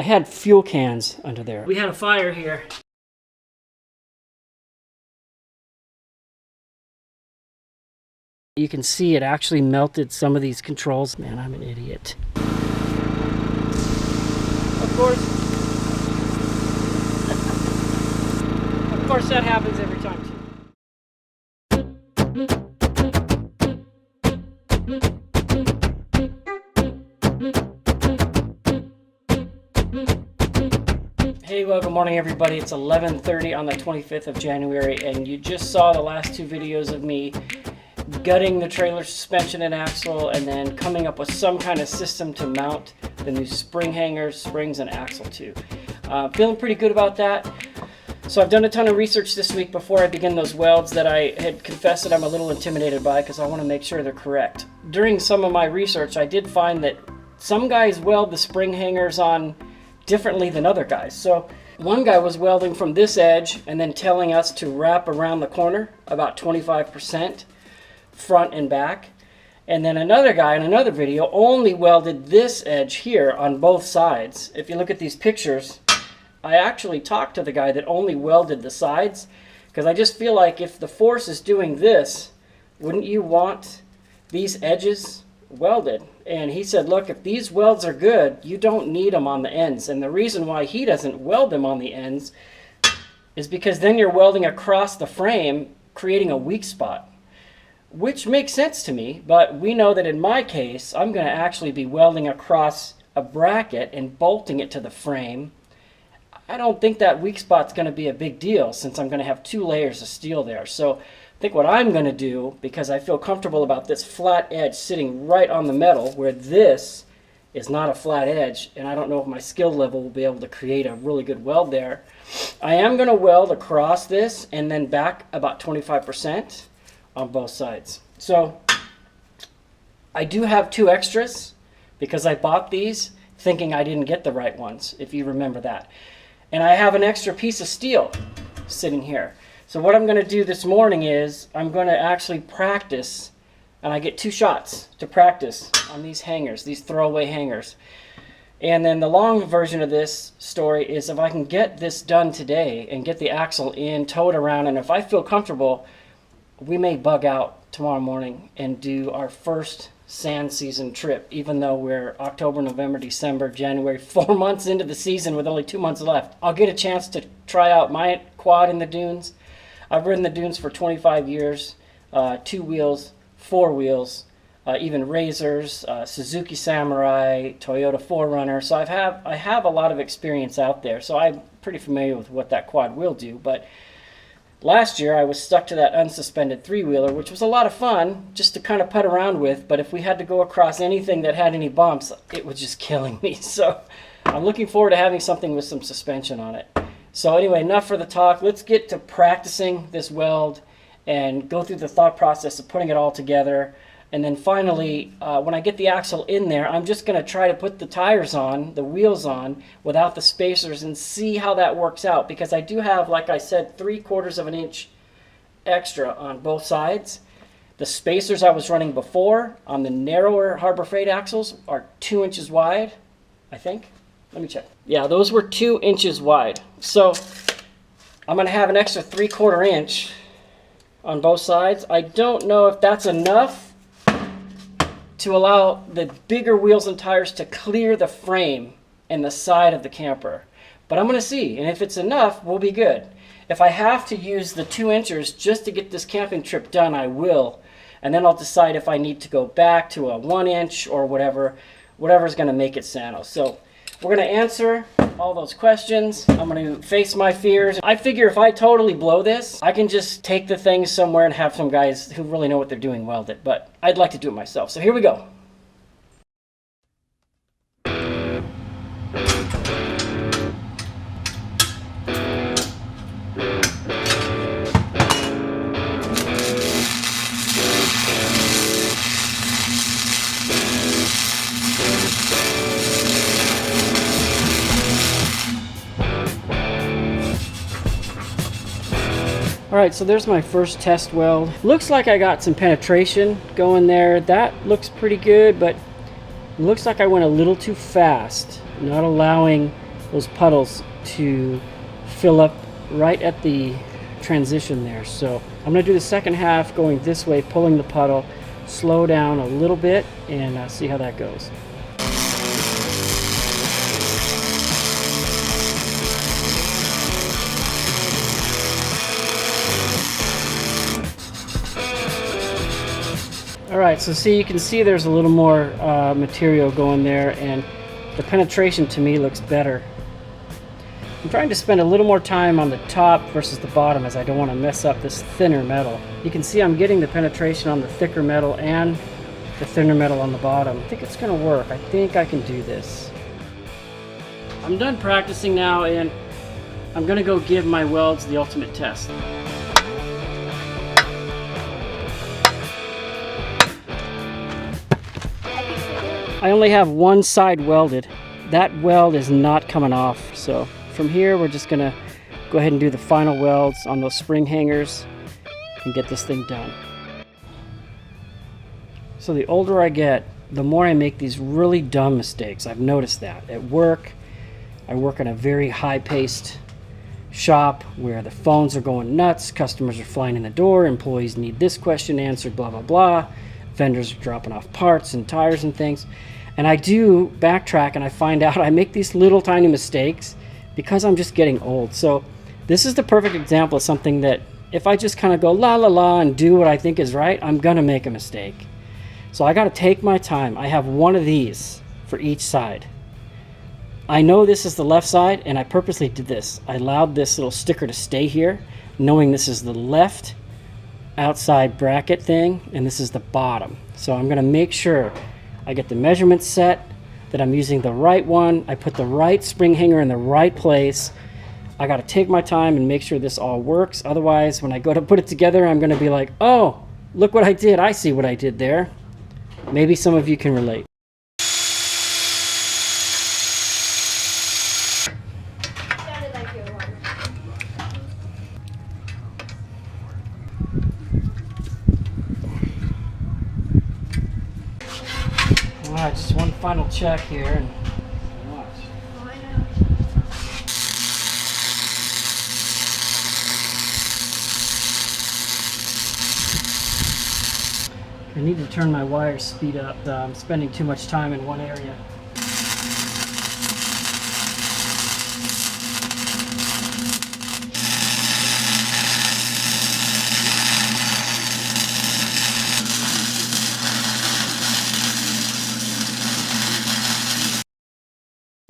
I had fuel cans under there. We had a fire here. You can see it actually melted some of these controls. Man, I'm an idiot. Of course that happens every time too. Hey, well, good morning everybody. It's 11:30 on the 25th of January, and you just saw the last two videos of me gutting the trailer suspension and axle and then coming up with some kind of system to mount the new spring hangers, springs, and axle to. Feeling pretty good about that. So I've done a ton of research this week before I begin those welds that I had confessed that I'm a little intimidated by because I want to make sure they're correct. During some of my research, I did find that some guys weld the spring hangers on differently than other guys. So one guy was welding from this edge and then telling us to wrap around the corner about 25% front and back. And then another guy in another video only welded this edge here on both sides. If you look at these pictures, I actually talked to the guy that only welded the sides because I just feel like if the force is doing this, wouldn't you want these edges welded? And he said, look, if these welds are good, you don't need them on the ends. And the reason why he doesn't weld them on the ends is because then you're welding across the frame, creating a weak spot, which makes sense to me. But we know that in my case, I'm going to actually be welding across a bracket and bolting it to the frame. I don't think that weak spot's going to be a big deal since I'm going to have two layers of steel there. So I think what I'm going to do, because I feel comfortable about this flat edge sitting right on the metal where this is not a flat edge, and I don't know if my skill level will be able to create a really good weld there, I am going to weld across this and then back about 25% on both sides. So I do have two extras because I bought these thinking I didn't get the right ones, if you remember that. And I have an extra piece of steel sitting here. So what I'm going to do this morning is I'm going to actually practice, and I get two shots to practice on these hangers, these throwaway hangers. And then the long version of this story is if I can get this done today and get the axle in, tow it around, and if I feel comfortable, we may bug out tomorrow morning and do our first sand season trip, even though we're October, November, December, January, 4 months into the season with only 2 months left. I'll get a chance to try out my quad in the dunes. I've ridden the dunes for 25 years, 2 wheels, 4 wheels, even Razors, Suzuki Samurai, Toyota 4Runner. So I have a lot of experience out there, so I'm pretty familiar with what that quad will do. But last year I was stuck to that unsuspended 3-wheeler, which was a lot of fun just to kind of putt around with, but if we had to go across anything that had any bumps, it was just killing me. So I'm looking forward to having something with some suspension on it. So anyway, enough for the talk. Let's get to practicing this weld and go through the thought process of putting it all together. And then finally, when I get the axle in there, I'm just going to try to put the tires on, the wheels on, without the spacers and see how that works out. Because I do have, like I said, 3/4 of an inch extra on both sides. The spacers I was running before on the narrower Harbor Freight axles are 2 inches wide, I think. Let me check. Yeah, those were 2 inches wide. So I'm going to have an extra 3/4 inch on both sides. I don't know if that's enough to allow the bigger wheels and tires to clear the frame and the side of the camper. But I'm going to see, and if it's enough, we'll be good. If I have to use the 2 inches just to get this camping trip done, I will. And then I'll decide if I need to go back to a 1 inch or whatever's going to make it sano. So we're going to answer all those questions. I'm going to face my fears. I figure if I totally blow this, I can just take the thing somewhere and have some guys who really know what they're doing weld it. But I'd like to do it myself. So here we go. Alright, so there's my first test weld. Looks like I got some penetration going there. That looks pretty good, but it looks like I went a little too fast, not allowing those puddles to fill up right at the transition there. So I'm going to do the second half going this way, pulling the puddle, slow down a little bit, and see how that goes. Alright, so you can see there's a little more material going there, and the penetration to me looks better. I'm trying to spend a little more time on the top versus the bottom, as I don't want to mess up this thinner metal. You can see I'm getting the penetration on the thicker metal and the thinner metal on the bottom. I think it's going to work. I think I can do this. I'm done practicing now, and I'm going to go give my welds the ultimate test. I only have one side welded. That weld is not coming off, so from here we're just gonna go ahead and do the final welds on those spring hangers and get this thing done. So the older I get, the more I make these really dumb mistakes. I've noticed that. At work, I work in a very high-paced shop where the phones are going nuts, customers are flying in the door, employees need this question answered, blah, blah, blah. Vendors are dropping off parts and tires and things. And I do backtrack and I find out I make these little tiny mistakes because I'm just getting old. So this is the perfect example of something that if I just kind of go la la la and do what I think is right, I'm gonna make a mistake. So I gotta take my time. I have one of these for each side. I know this is the left side, and I purposely did this. I allowed this little sticker to stay here, knowing this is the left outside bracket thing and this is the bottom. So I'm going to make sure I get the measurements set, that I'm using the right one, I put the right spring hanger in the right place. I got to take my time and make sure this all works. Otherwise, when I go to put it together, I'm going to be like, oh, look what I did. I see what I did there. Maybe some of you can relate. Alright, just one final check here. And I need to turn my wire speed up. I'm spending too much time in one area.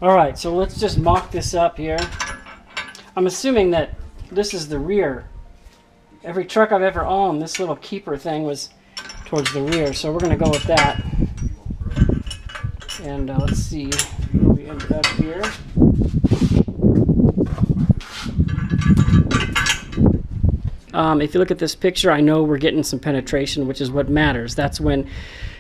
Alright, so let's just mock this up here. I'm assuming that this is the rear. Every truck I've ever owned, this little keeper thing was towards the rear, so we're going to go with that. And let's see where we ended up here. If you look at this picture, I know we're getting some penetration, which is what matters. That's when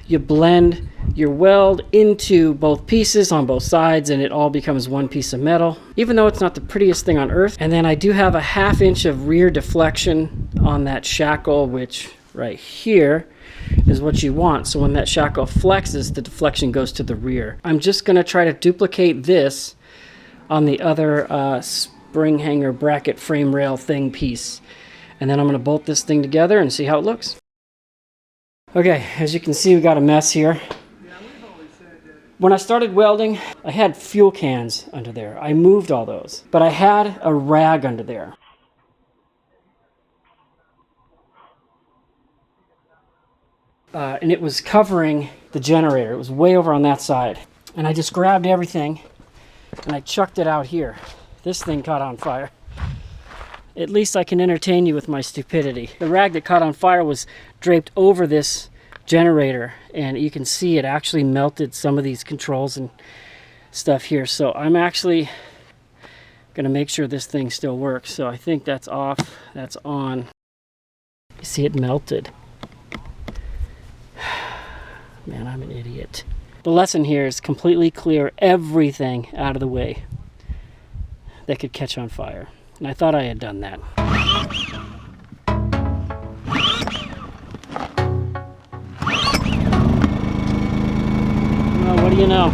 you blend your weld into both pieces on both sides and it all becomes one piece of metal, even though it's not the prettiest thing on earth. And then I do have a 1/2 inch of rear deflection on that shackle, which right here is what you want. So when that shackle flexes, the deflection goes to the rear. I'm just going to try to duplicate this on the other spring hanger bracket frame rail thing piece. And then I'm going to bolt this thing together and see how it looks. Okay, as you can see, we got a mess here. When I started welding, I had fuel cans under there. I moved all those, but I had a rag under there. And it was covering the generator. It was way over on that side. And I just grabbed everything and I chucked it out here. This thing caught on fire. At least I can entertain you with my stupidity. The rag that caught on fire was draped over this generator, and you can see it actually melted some of these controls and stuff here. So I'm actually going to make sure this thing still works. So I think that's off, that's on. You see it melted. Man, I'm an idiot. The lesson here is completely clear everything out of the way that could catch on fire. And I thought I had done that. Well, what do you know?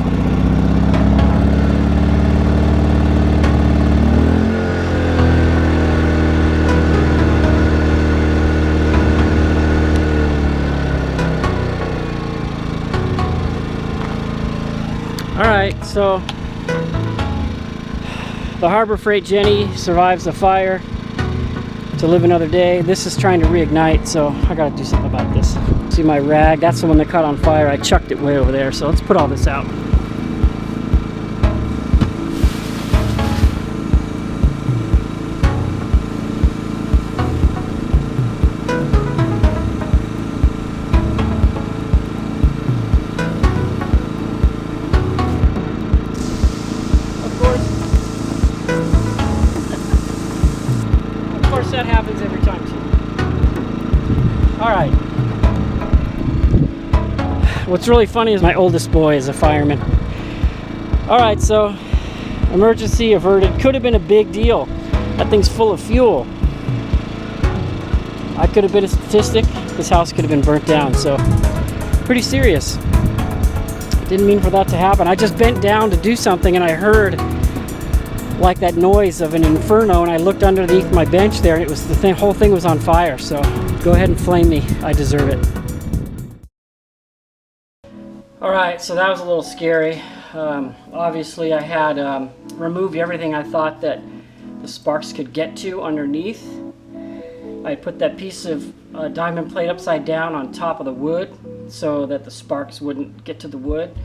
so the Harbor Freight Jenny survives the fire to live another day. This is trying to reignite, so I gotta do something about this. See my rag? That's the one that caught on fire. I chucked it way over there, so let's put all this out. That happens every time too. All right. What's really funny is my oldest boy is a fireman. All right, so emergency averted. Could have been a big deal. That thing's full of fuel. I could have been a statistic. This house could have been burnt down. So pretty serious. Didn't mean for that to happen. I just bent down to do something and I heard like that noise of an inferno, and I looked underneath my bench there and it was the whole thing was on fire. So go ahead and flame me, I deserve it. All right, so that was a little scary. Obviously I had removed everything I thought that the sparks could get to underneath. I put that piece of diamond plate upside down on top of the wood so that the sparks wouldn't get to the wood.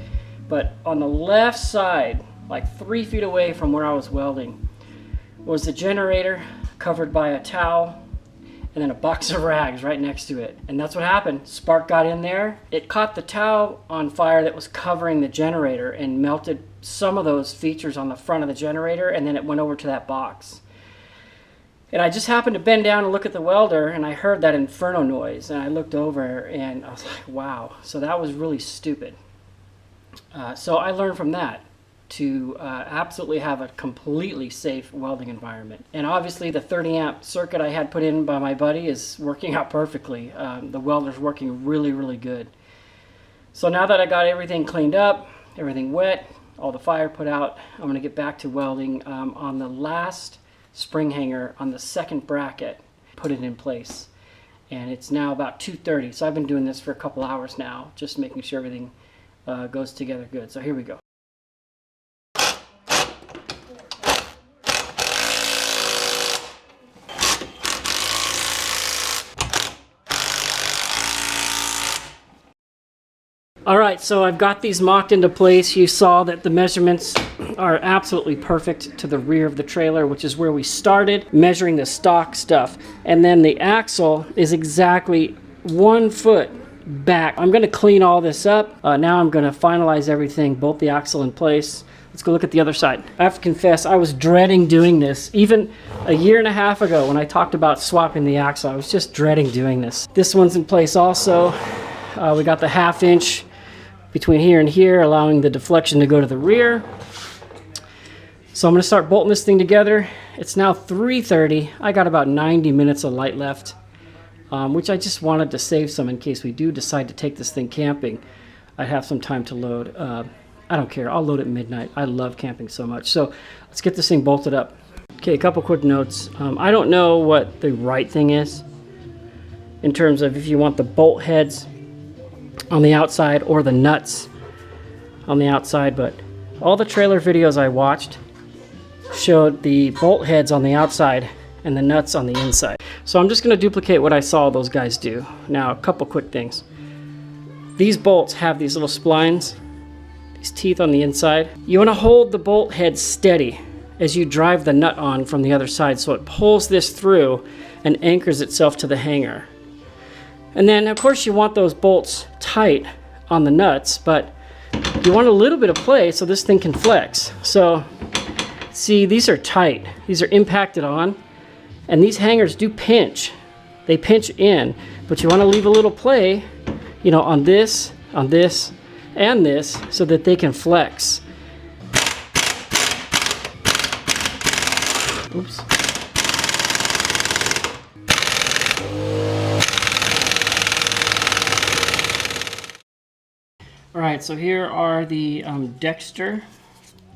But on the left side, like 3 feet away from where I was welding, was the generator covered by a towel and then a box of rags right next to it. And that's what happened. Spark got in there. It caught the towel on fire that was covering the generator and melted some of those features on the front of the generator, and then it went over to that box. And I just happened to bend down and look at the welder, and I heard that inferno noise, and I looked over and I was like, wow. So that was really stupid. So I learned from that to absolutely have a completely safe welding environment. And obviously the 30 amp circuit I had put in by my buddy is working out perfectly. The welder's working really, really good. So now that I got everything cleaned up, everything wet, all the fire put out, I'm gonna get back to welding on the last spring hanger on the second bracket, put it in place. And it's now about 2:30, so I've been doing this for a couple hours now, just making sure everything goes together good. So here we go. All right, so I've got these mocked into place. You saw that the measurements are absolutely perfect to the rear of the trailer, which is where we started measuring the stock stuff. And then the axle is exactly 1 foot back. I'm gonna clean all this up. Now I'm gonna finalize everything, bolt the axle in place. Let's go look at the other side. I have to confess, I was dreading doing this. Even a year and a half ago when I talked about swapping the axle, I was just dreading doing this. This one's in place also. We got the 1/2 inch between here and here, allowing the deflection to go to the rear. So I'm gonna start bolting this thing together. It's now 3:30. I got about 90 minutes of light left, which I just wanted to save some in case we do decide to take this thing camping. I have some time to load. I don't care, I'll load at midnight. I love camping so much. So let's get this thing bolted up. Okay, a couple quick notes. I don't know what the right thing is in terms of if you want the bolt heads on the outside or the nuts on the outside, but all the trailer videos I watched showed the bolt heads on the outside and the nuts on the inside. So I'm just going to duplicate what I saw those guys do. Now, a couple quick things. These bolts have these little splines, these teeth on the inside. You want to hold the bolt head steady as you drive the nut on from the other side, so it pulls this through and anchors itself to the hanger. And then of course you want those bolts tight on the nuts, but you want a little bit of play so this thing can flex. So see, these are tight, these are impacted on, and these hangers do pinch. They pinch in, but you want to leave a little play, you know, on this, and this, so that they can flex. Oops. All right, so here are the Dexter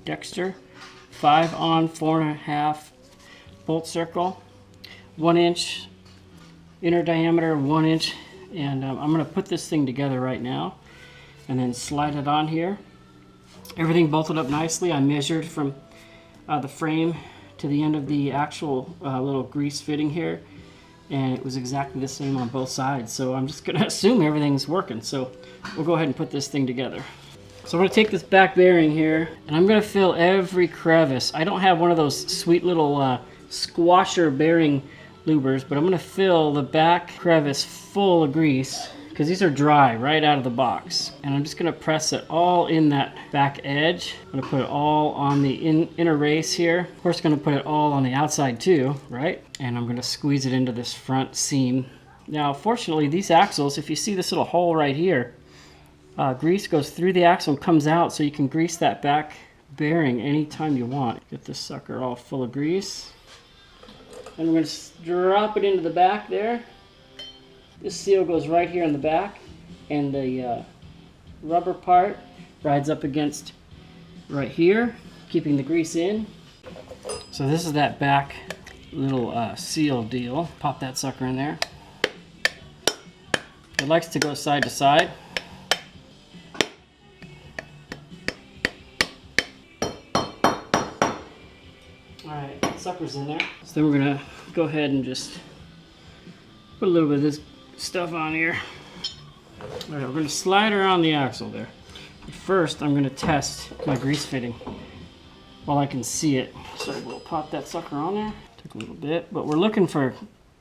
5 on 4.5 bolt circle, 1 inch inner diameter, 1 inch, and I'm going to put this thing together right now and then slide it on here. Everything bolted up nicely. I measured from the frame to the end of the actual little grease fitting here, and it was exactly the same on both sides. So I'm just gonna assume everything's working. So we'll go ahead and put this thing together. So I'm gonna take this back bearing here, and I'm gonna fill every crevice. I don't have one of those sweet little squasher bearing lubers, but I'm gonna fill the back crevice full of grease, because these are dry right out of the box. And I'm just gonna press it all in that back edge. I'm gonna put it all on the inner race here. Of course, gonna put it all on the outside too, right? And I'm gonna squeeze it into this front seam. Now, fortunately, these axles, if you see this little hole right here, grease goes through the axle and comes out, so you can grease that back bearing anytime you want. Get this sucker all full of grease. And we're gonna drop it into the back there. This seal goes right here in the back, and the rubber part rides up against right here, keeping the grease in. So this is that back little seal deal. Pop that sucker in there. It likes to go side to side. Alright, sucker's in there. So then we're gonna go ahead and just put a little bit of this stuff on here. Alright, we're going to slide around the axle there. First, I'm going to test my grease fitting while I can see it. So we'll pop that sucker on there. Took a little bit, but we're looking for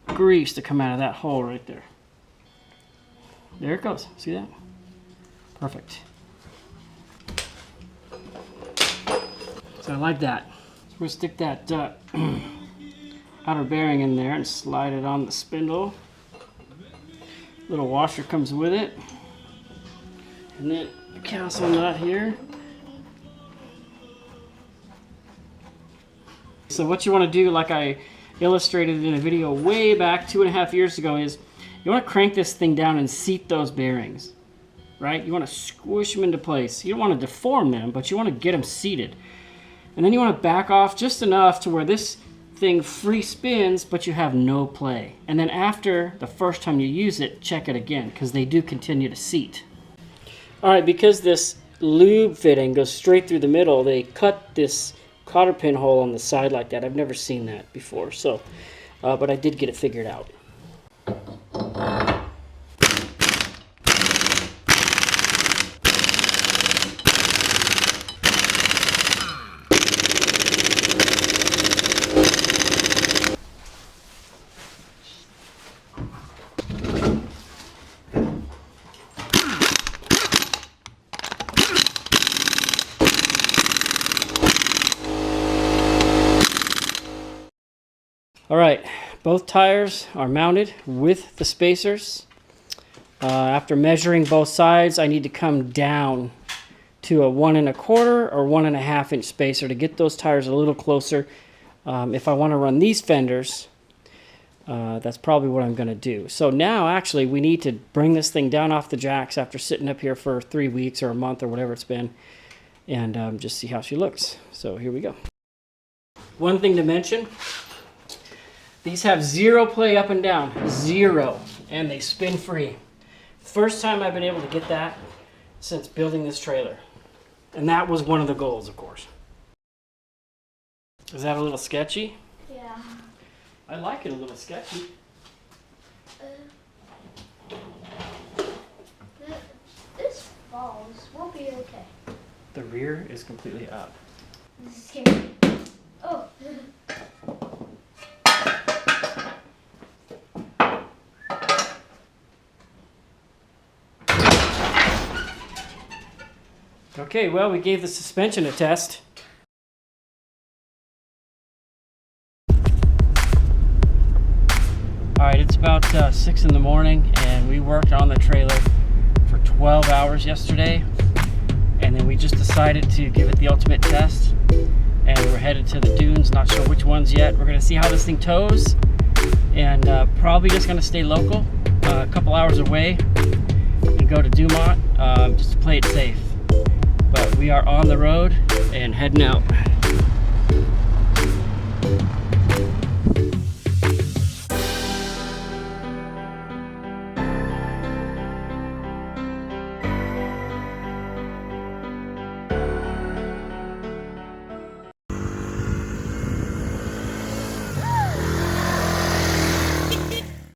grease to come out of that hole right there. There it goes. See that? Perfect. So I like that. So we'll stick that outer bearing in there and slide it on the spindle. Little washer comes with it, and then a castle nut here. So what you want to do, like I illustrated in a video way back 2.5 years ago, is you want to crank this thing down and seat those bearings, right? You want to squish them into place. You don't want to deform them, but you want to get them seated. And then you want to back off just enough to where this thing free spins, but you have no play. And then after the first time you use it, check it again, because they do continue to seat. Alright, because this lube fitting goes straight through the middle, they cut this cotter pin hole on the side like that. I've never seen that before, so but I did get it figured out. All right, both tires are mounted with the spacers. After measuring both sides, I need to come down to a 1 1/4 or 1 1/2 inch spacer to get those tires a little closer. If I want to run these fenders, that's probably what I'm going to do. So now actually we need to bring this thing down off the jacks after sitting up here for 3 weeks or a month or whatever it's been, and just see how she looks. So here we go. One thing to mention, these have zero play up and down, zero, and they spin free. First time I've been able to get that since building this trailer. And that was one of the goals, of course. Is that a little sketchy? Yeah. I like it a little sketchy. This falls. We'll be okay. The rear is completely up. This is scary. Oh. Okay, well, we gave the suspension a test. Alright, it's about 6 in the morning, and we worked on the trailer for 12 hours yesterday, and then we just decided to give it the ultimate test, and we're headed to the dunes, not sure which ones yet. We're going to see how this thing tows, and probably just going to stay local, a couple hours away, and go to Dumont, just to play it safe. But we are on the road and heading out.